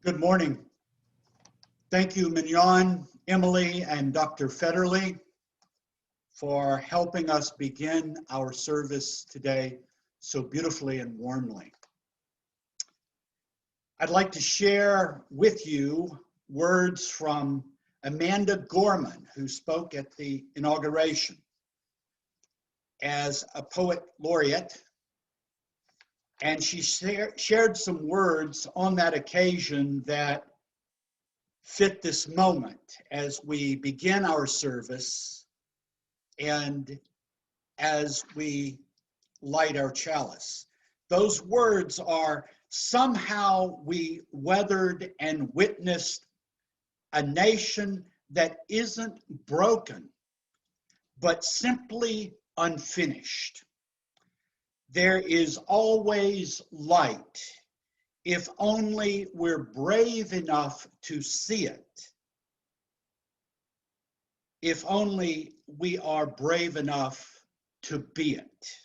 Good morning. Thank you, Mignon, Emily, and Dr. Federley for helping us begin our service today so beautifully and warmly. I'd like to share with you words from Amanda Gorman, who spoke at the inauguration as a poet laureate. And she shared some words on that occasion that fit this moment as we begin our service and as we light our chalice. Those words are, somehow we weathered and witnessed a nation that isn't broken, but simply unfinished. There is always light if only we're brave enough to see it. If only we are brave enough to be it.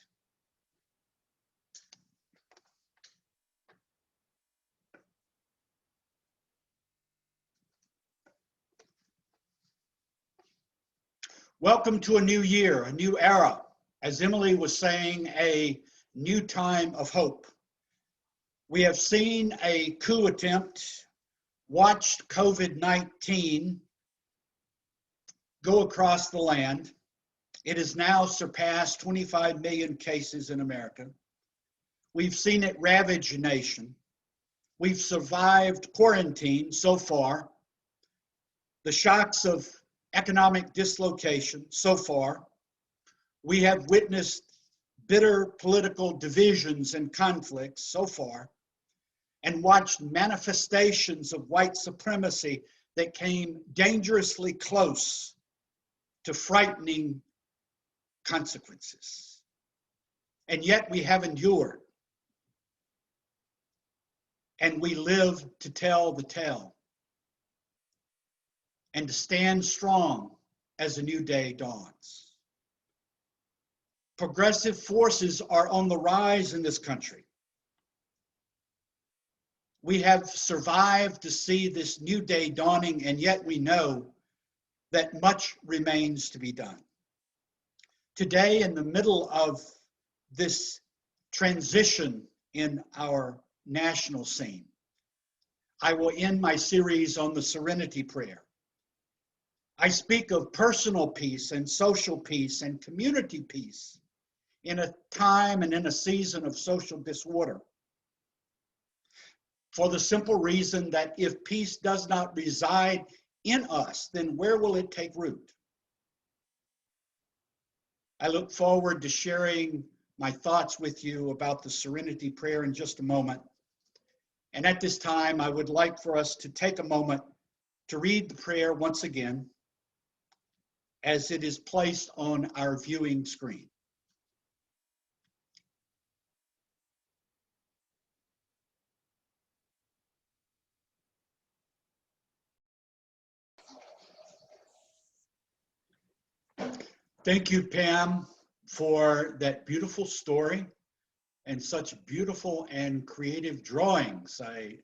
Welcome to a new year, a new era. As Emily was saying, a new time of hope. We have seen a coup attempt, watched COVID-19 go across the land. It has now surpassed 25 million cases in America. We've seen it ravage a nation. We've survived quarantine so far, the shocks of economic dislocation so far. We have witnessed bitter political divisions and conflicts so far, and watched manifestations of white supremacy that came dangerously close to frightening consequences. And yet we have endured, and we live to tell the tale and to stand strong as a new day dawns. Progressive forces are on the rise in this country. We have survived to see this new day dawning, and yet we know that much remains to be done. Today, in the middle of this transition in our national scene, I will end my series on the Serenity Prayer. I speak of personal peace and social peace and community peace in a time and in a season of social disorder. For the simple reason that if peace does not reside in us, then where will it take root? I look forward to sharing my thoughts with you about the Serenity Prayer in just a moment. And at this time, I would like for us to take a moment to read the prayer once again as it is placed on our viewing screen. Thank you, Pam, for that beautiful story and such beautiful and creative drawings. I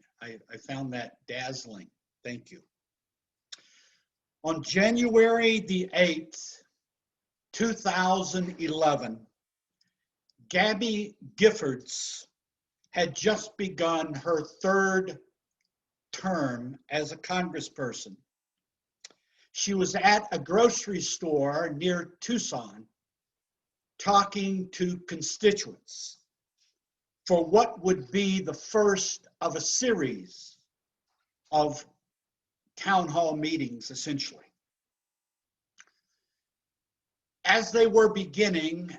found that dazzling. Thank you. On January the 8th, 2011, Gabby Giffords had just begun her third term as a congressperson. She was at a grocery store near Tucson talking to constituents for what would be the first of a series of town hall meetings, essentially. As they were beginning,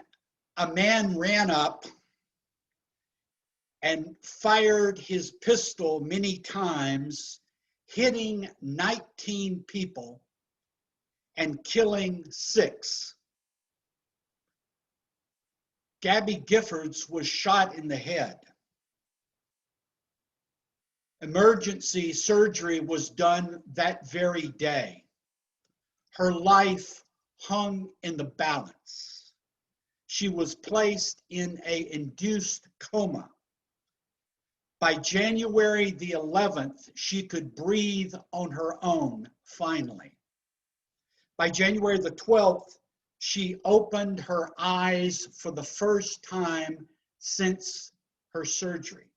a man ran up and fired his pistol many times, hitting 19 people and killing 6. Gabby Giffords was shot in the head. Emergency surgery was done that very day. Her life hung in the balance. She was placed in an induced coma. By January the 11th, she could breathe on her own, finally. By January the 12th, she opened her eyes for the first time since her surgery.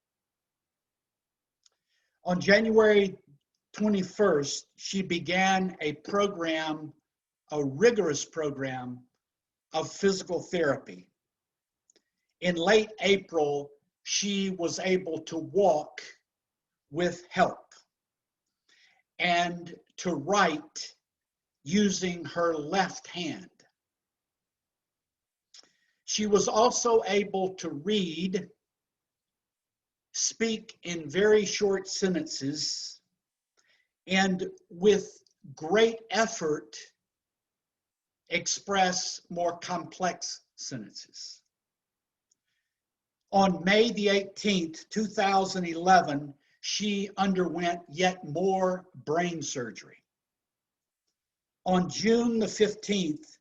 On January 21st, she began a program, a rigorous program of physical therapy. In late April, she was able to walk with help and to write using her left hand. She was also able to read, speak in very short sentences, and with great effort, express more complex sentences. On May the 18th, 2011, she underwent yet more brain surgery. On June the 15th,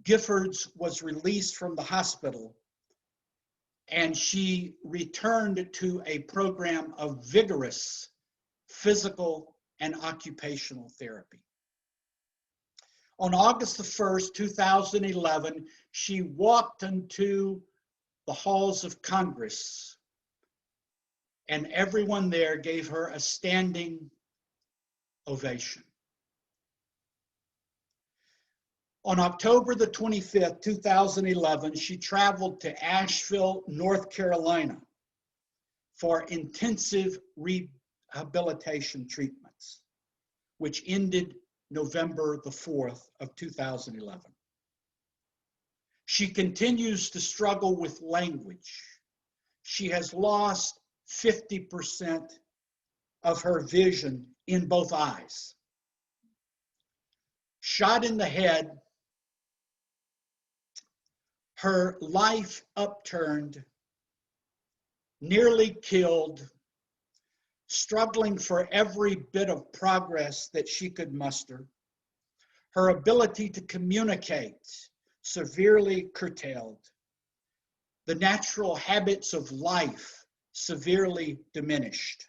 Giffords was released from the hospital, and she returned to a program of vigorous physical and occupational therapy. On August the 1st, 2011, she walked into the halls of Congress, and everyone there gave her a standing ovation. On October the 25th, 2011, she traveled to Asheville, North Carolina for intensive rehabilitation treatments, which ended November the 4th of 2011. She continues to struggle with language. She has lost 50% of her vision in both eyes. Shot in the head, her life upturned, nearly killed, struggling for every bit of progress that she could muster. Her ability to communicate severely curtailed. The natural habits of life severely diminished.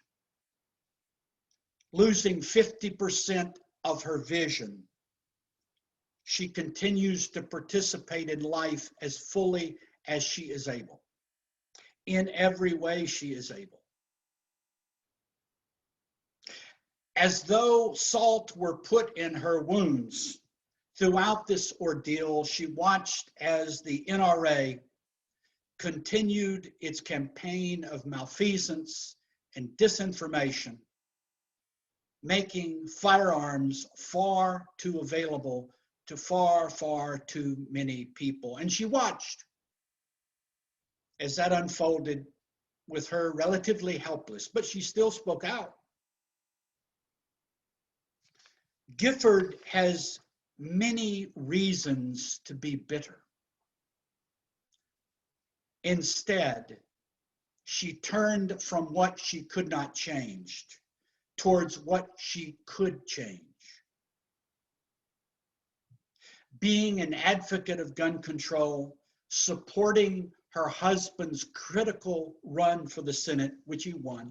Losing 50% of her vision, she continues to participate in life as fully as she is able. In every way she is able. As though salt were put in her wounds, throughout this ordeal, she watched as the NRA continued its campaign of malfeasance and disinformation, making firearms far too available to far too many people. And she watched as that unfolded with her relatively helpless, but she still spoke out. Gifford has many reasons to be bitter. Instead, she turned from what she could not change towards what she could change. Being an advocate of gun control, supporting her husband's critical run for the Senate, which he won,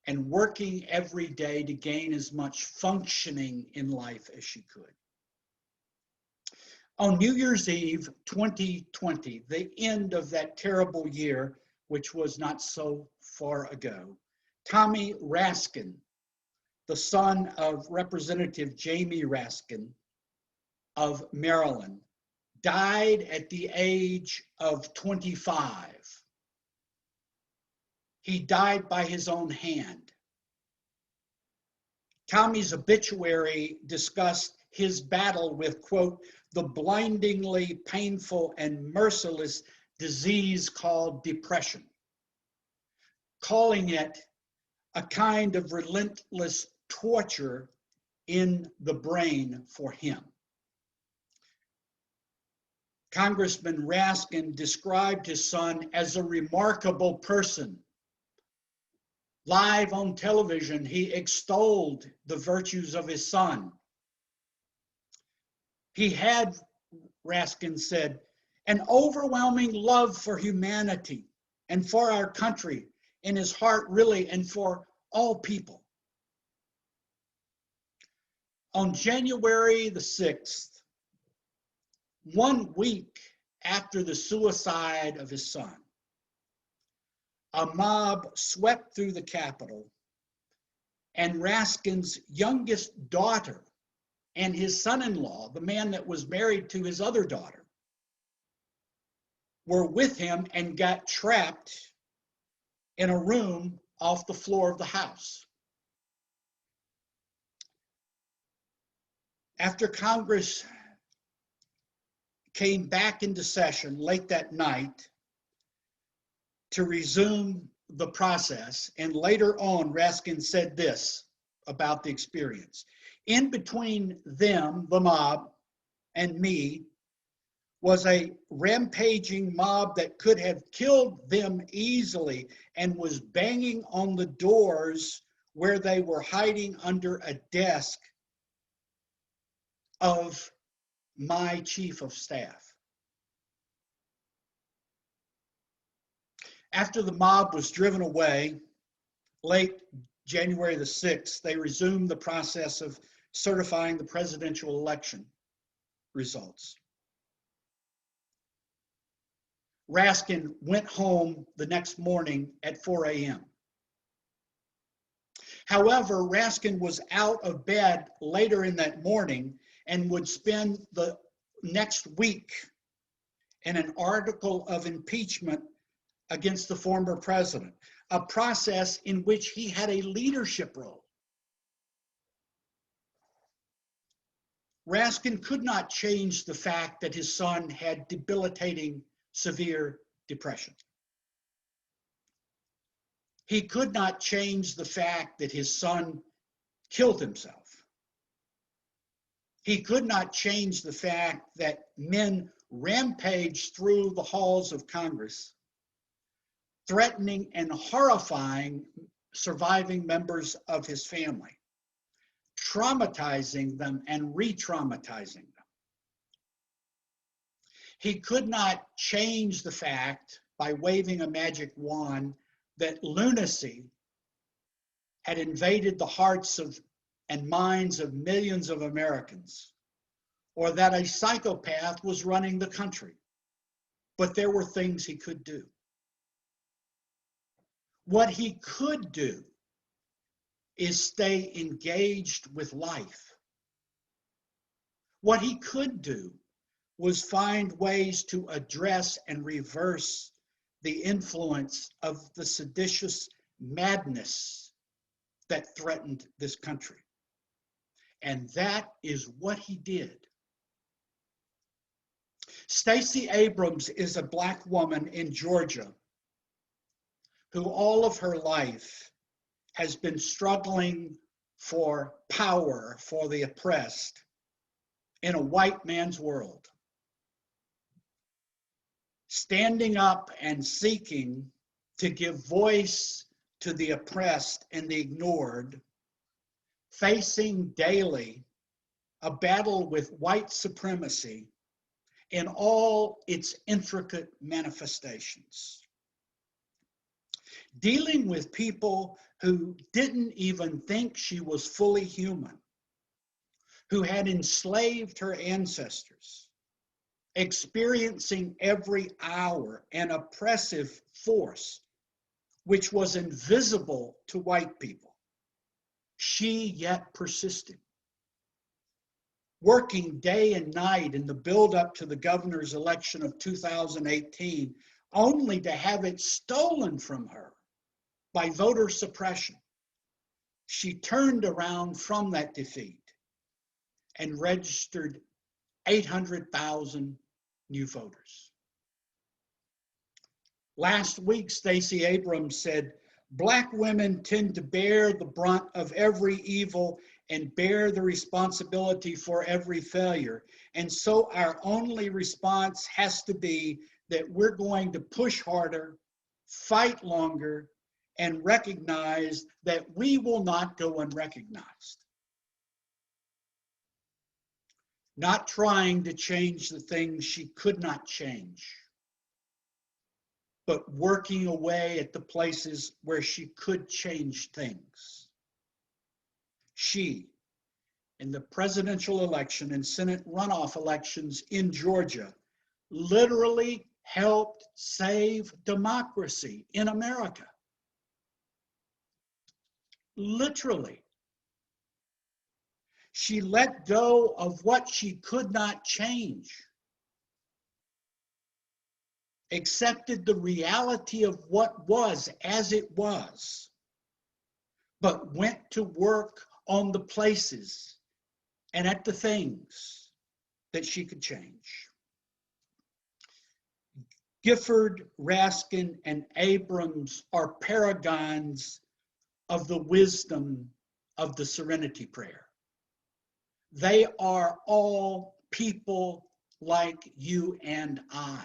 and working every day to gain as much functioning in life as she could. On New Year's Eve 2020, the end of that terrible year, which was not so far ago, Tommy Raskin, the son of Representative Jamie Raskin of Maryland, died at the age of 25. He died by his own hand. Tommy's obituary discussed his battle with, quote, the blindingly painful and merciless disease called depression, calling it a kind of relentless torture in the brain for him. Congressman Raskin described his son as a remarkable person. Live on television, he extolled the virtues of his son. He had, Raskin said, an overwhelming love for humanity and for our country, in his heart, really, and for all people. On January the 6th, 1 week after the suicide of his son, a mob swept through the Capitol, and Raskin's youngest daughter and his son-in-law, the man that was married to his other daughter, were with him and got trapped in a room off the floor of the house. After Congress came back into session late that night to resume the process, and later on, Raskin said this about the experience. In between them, the mob, and me, was a rampaging mob that could have killed them easily and was banging on the doors where they were hiding under a desk of my chief of staff. After the mob was driven away, late January the 6th, they resumed the process of certifying the presidential election results. Raskin went home the next morning at 4 a.m. However, Raskin was out of bed later in that morning and would spend the next week in an article of impeachment against the former president, a process in which he had a leadership role. Raskin could not change the fact that his son had debilitating severe depression. He could not change the fact that his son killed himself. He could not change the fact that men rampaged through the halls of Congress, threatening and horrifying surviving members of his family, traumatizing them and re-traumatizing them. He could not change the fact by waving a magic wand that lunacy had invaded the hearts of and minds of millions of Americans, or that a psychopath was running the country. But there were things he could do. What he could do is stay engaged with life. What he could do was find ways to address and reverse the influence of the seditious madness that threatened this country. And that is what he did. Stacey Abrams is a Black woman in Georgia who all of her life has been struggling for power for the oppressed in a white man's world, standing up and seeking to give voice to the oppressed and the ignored, facing daily a battle with white supremacy in all its intricate manifestations. Dealing with people who didn't even think she was fully human, who had enslaved her ancestors, experiencing every hour an oppressive force which was invisible to white people. She yet persisted, working day and night in the buildup to the governor's election of 2018, only to have it stolen from her by voter suppression. She turned around from that defeat and registered 800,000 new voters. Last week, Stacey Abrams said, Black women tend to bear the brunt of every evil and bear the responsibility for every failure. And so our only response has to be that we're going to push harder, fight longer, and recognize that we will not go unrecognized. Not trying to change the things she could not change. but working away at the places where she could change things. She, in the presidential election and Senate runoff elections in Georgia, literally helped save democracy in America. Literally. She let go of what she could not change, accepted the reality of what was as it was, but went to work on the places and at the things that she could change. Gifford, Raskin, and Abrams are paragons of the wisdom of the Serenity Prayer. They are all people like you and I.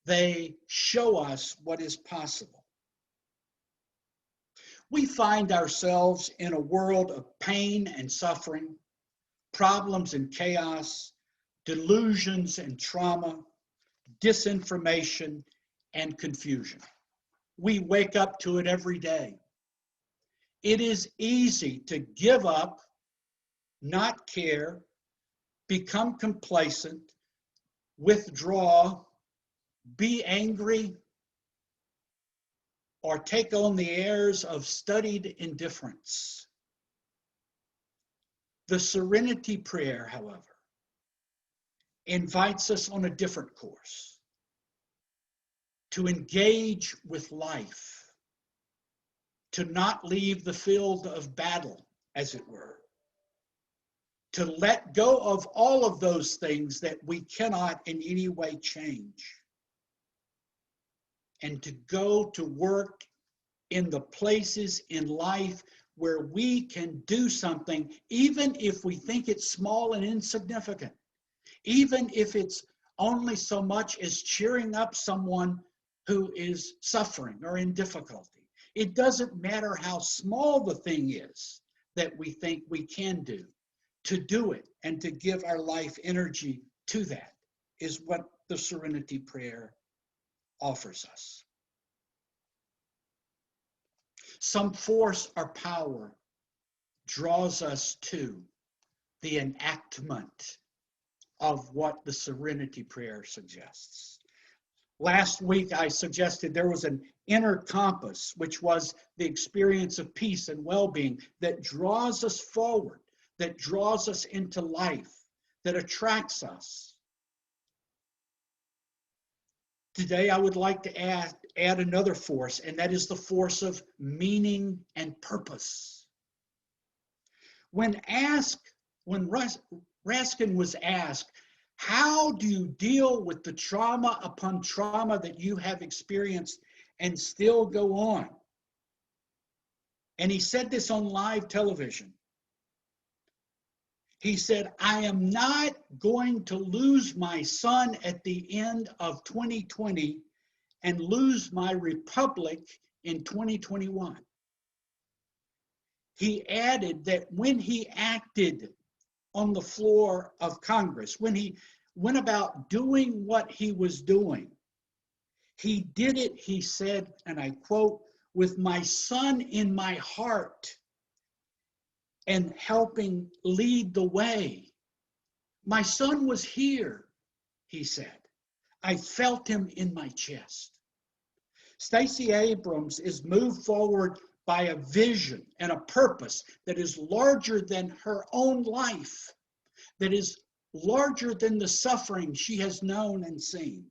They show us what is possible. We find ourselves in a world of pain and suffering, problems and chaos, delusions and trauma, disinformation and confusion. We wake up to it every day. It is easy to give up, not care, become complacent, withdraw, be angry, or take on the airs of studied indifference. The Serenity Prayer, however, invites us on a different course, to engage with life, to not leave the field of battle, as it were, to let go of all of those things that we cannot in any way change, and to go to work in the places in life where we can do something, even if we think it's small and insignificant, even if it's only so much as cheering up someone who is suffering or in difficulty. It doesn't matter how small the thing is that we think we can do. To do it and to give our life energy to that is what the Serenity Prayer offers us. Some force or power draws us to the enactment of what the Serenity Prayer suggests. Last week, I suggested there was an inner compass, which was the experience of peace and well-being that draws us forward, that draws us into life, that attracts us. Today, I would like to add another force, and that is the force of meaning and purpose. When Raskin was asked, how do you deal with the trauma upon trauma that you have experienced and still go on? And he said this on live television. He said, I am not going to lose my son at the end of 2020 and lose my republic in 2021. He added that when he acted on the floor of Congress, when he went about doing what he was doing, he did it, he said, and I quote, with my son in my heart and helping lead the way. My son was here, he said. I felt him in my chest. Stacey Abrams is moved forward by a vision and a purpose that is larger than her own life, that is larger than the suffering she has known and seen.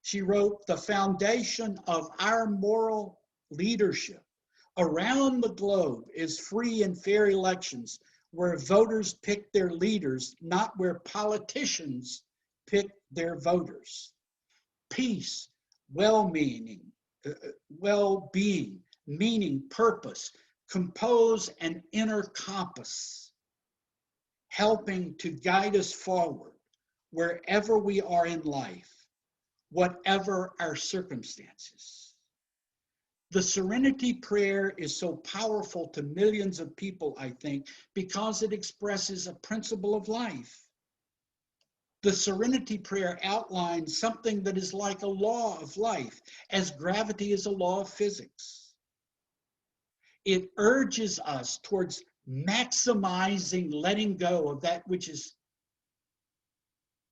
She wrote, the foundation of our moral leadership around the globe is free and fair elections where voters pick their leaders, not where politicians pick their voters. Peace, well-being, meaning, purpose, compose an inner compass, helping to guide us forward wherever we are in life, whatever our circumstances. The Serenity Prayer is so powerful to millions of people, I think, because it expresses a principle of life. The Serenity Prayer outlines something that is like a law of life, as gravity is a law of physics. It urges us towards maximizing letting go of that which is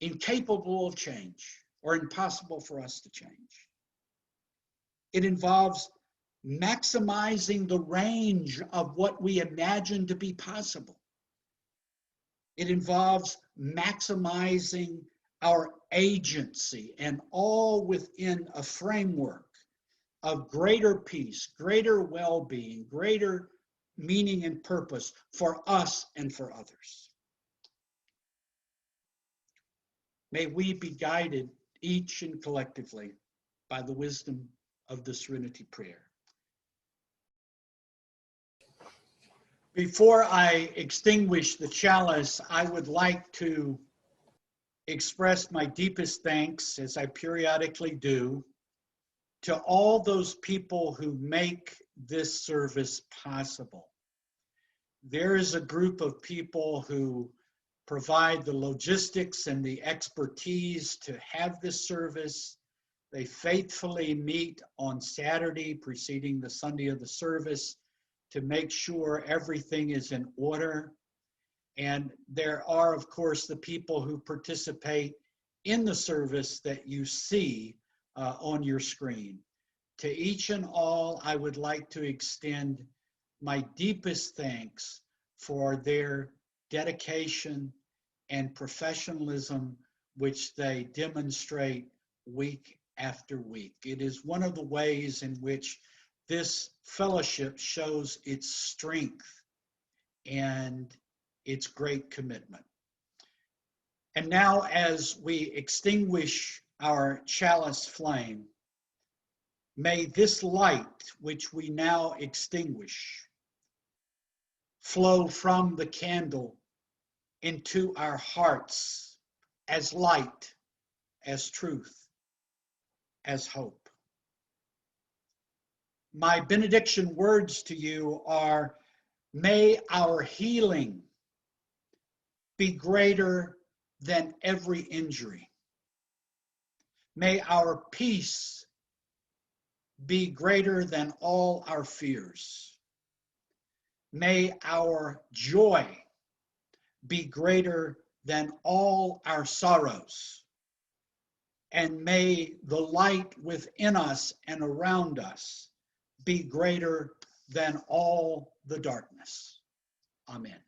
incapable of change or impossible for us to change. It involves maximizing the range of what we imagine to be possible. It involves maximizing our agency, and all within a framework of greater peace, greater well-being, greater meaning and purpose for us and for others. May we be guided each and collectively by the wisdom of the Serenity Prayer. Before I extinguish the chalice, I would like to express my deepest thanks, as I periodically do, to all those people who make this service possible. There is a group of people who provide the logistics and the expertise to have this service. They faithfully meet on Saturday preceding the Sunday of the service to make sure everything is in order. And there are, of course, the people who participate in the service that you see on your screen. To each and all, I would like to extend my deepest thanks for their dedication and professionalism, which they demonstrate week after week. It is one of the ways in which this fellowship shows its strength and its great commitment. And now, as we extinguish our chalice flame, may this light, which we now extinguish, flow from the candle into our hearts as light, as truth, as hope. My benediction words to you are, may our healing be greater than every injury. May our peace be greater than all our fears. May our joy be greater than all our sorrows. And may the light within us and around us be greater than all the darkness. Amen.